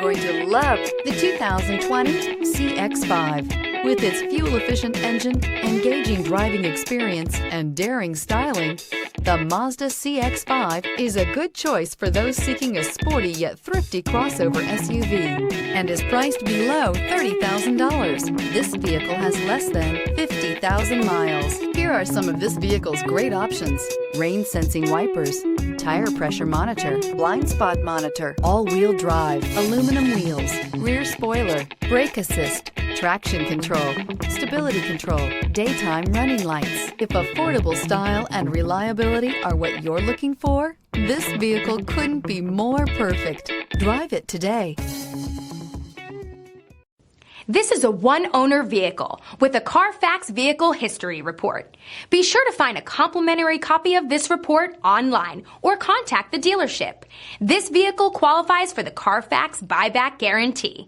going to love the 2020 CX-5. With its fuel-efficient engine, engaging driving experience, and daring styling, the Mazda CX-5 is a good choice for those seeking a sporty yet thrifty crossover SUV and is priced below $30,000. This vehicle has less than 50,000 miles. Here are some of this vehicle's great options: rain-sensing wipers, tire pressure monitor, blind spot monitor, all-wheel drive, aluminum wheels, rear spoiler, brake assist, traction control, stability control, daytime running lights. If affordable style and reliability are what you're looking for, this vehicle couldn't be more perfect. Drive it today. This is a one-owner vehicle with a Carfax Vehicle History Report. Be sure to find a complimentary copy of this report online or contact the dealership. This vehicle qualifies for the Carfax Buyback Guarantee.